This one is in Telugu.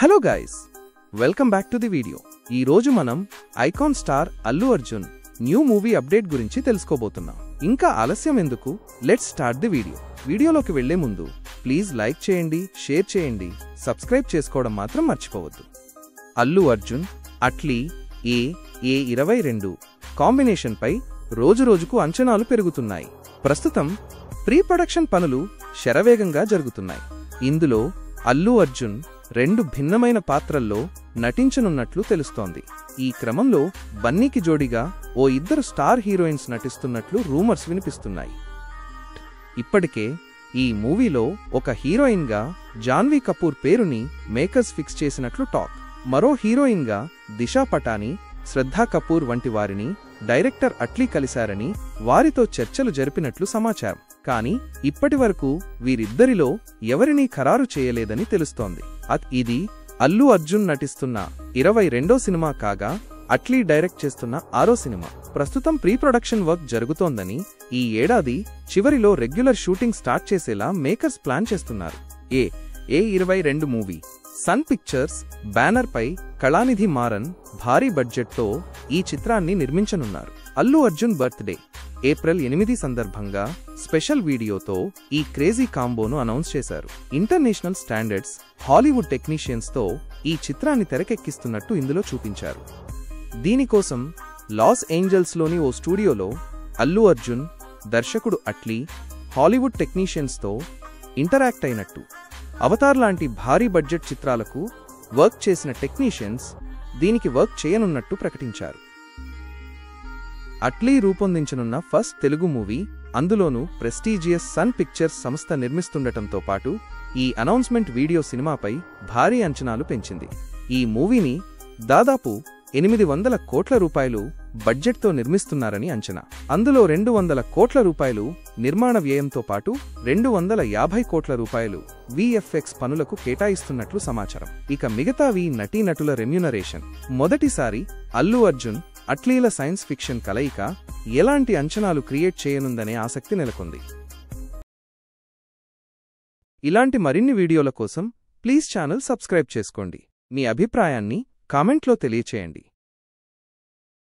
Hello guys, welcome back to the video. ఈ రోజు మనం icon star Allu Arjun new movie update గురించి తెలుసుకోబోతున్నాం. ఇంకా ఆలస్యం ఎందుకు, లెట్స్ స్టార్ట్ ది వీడియో. వీడియోలోకి వెళ్లే ముందు ప్లీజ్ లైక్ చేయండి, షేర్ చేయండి, సబ్స్క్రైబ్ చేసుకోవడం మాత్రం మర్చిపోవద్దు. అల్లు అర్జున్ అట్లీ ఏ22 కాంబినేషన్ పై రోజురోజుకు అంచనాలు పెరుగుతున్నాయి. ప్రస్తుతం ప్రీ ప్రొడక్షన్ పనులు శరవేగంగా జరుగుతున్నాయి. ఇందులో అల్లు అర్జున్ 2 భిన్నమైన పాత్రల్లో నటించనున్నట్లు తెలుస్తోంది. ఈ క్రమంలో బన్నీకి జోడిగా ఓ 2 స్టార్ హీరోయిన్స్ నటిస్తున్నట్లు రూమర్స్ వినిపిస్తున్నాయి. ఇప్పటికే ఈ మూవీలో ఒక హీరోయిన్గా జాన్వీ కపూర్ పేరుని మేకర్స్ ఫిక్స్ చేసినట్లు టాక్. మరో హీరోయిన్గా దిశా పటాని, శ్రద్ధా కపూర్ వంటి వారిని డైరెక్టర్ అట్లీ కలిశారని వారితో చర్చలు జరిపినట్లు సమాచారం. కానీ ఇప్పటివరకు వీరిద్దరిలో ఎవరినీ ఖరారు చేయలేదని తెలుస్తోంది. ఇది అల్లు అర్జున్ నటిస్తున్న 22వ సినిమా కాగా అట్లీ డైరెక్ట్ చేస్తున్న 6వ సినిమా. ప్రస్తుతం ప్రీ ప్రొడక్షన్ వర్క్ జరుగుతోందని, ఈ ఏడాది చివరిలో రెగ్యులర్ షూటింగ్ స్టార్ట్ చేసేలా మేకర్స్ ప్లాన్ చేస్తున్నారు. ఏ22 మూవీ సన్ పిక్చర్స్ బ్యానర్ పై కళానిధి మారన్ భారీ బడ్జెట్తో ఈ చిత్రాన్ని నిర్మించనున్నారు. అల్లు అర్జున్ బర్త్డే ఏప్రిల్ 8 సందర్భంగా స్పెషల్ వీడియోతో ఈ క్రేజీ కాంబోను అనౌన్స్ చేశారు. ఇంటర్నేషనల్ స్టాండర్డ్స్ హాలీవుడ్ టెక్నీషియన్స్ తో ఈ చిత్రాన్ని తెరకెక్కిస్తున్నట్టు ఇందులో చూపించారు. దీనికోసం లాస్ ఏంజల్స్ లోని ఓ స్టూడియోలో అల్లు అర్జున్, దర్శకుడు అట్లీ, హాలీవుడ్ టెక్నీషియన్స్ తో ఇంటరాక్ట్ అయినట్టు, అవతార్ లాంటి భారీ బడ్జెట్ చిత్రాలకు వర్క్ చేసిన టెక్నీషియన్స్ దీనికి వర్క్ చేయనున్నట్టు ప్రకటించారు. అట్లీ రూపొందించనున్న ఫస్ట్ తెలుగు మూవీ, అందులోనూ ప్రెస్టీజియస్ సన్ పిక్చర్స్ సంస్థ నిర్మిస్తుండటంతో పాటు ఈ అనౌన్స్మెంట్ వీడియో సినిమాపై భారీ అంచనాలు పెంచింది. ఈ మూవీని దాదాపు 800 కోట్ల రూపాయలు బడ్జెట్తో నిర్మిస్తున్నారని అంచనా. అందులో 200 కోట్ల రూపాయలు నిర్మాణ వ్యయంతో పాటు 250 కోట్ల రూపాయలు విఎఫ్ఎక్స్ పనులకు కేటాయిస్తున్నట్లు సమాచారం. ఇక మిగతావి నటీనటుల రెమ్యునరేషన్. మొదటిసారి అల్లు అర్జున్ అట్లీల సైన్స్ ఫిక్షన్ కలయిక ఎలాంటి అంచనాలు క్రియేట్ చేయనుందనే ఆసక్తి నెలకొంది. ఇలాంటి మరిన్ని వీడియోల కోసం ప్లీజ్ ఛానల్ సబ్స్క్రైబ్ చేసుకోండి. మీ అభిప్రాయాన్ని కామెంట్లో తెలియచేయండి.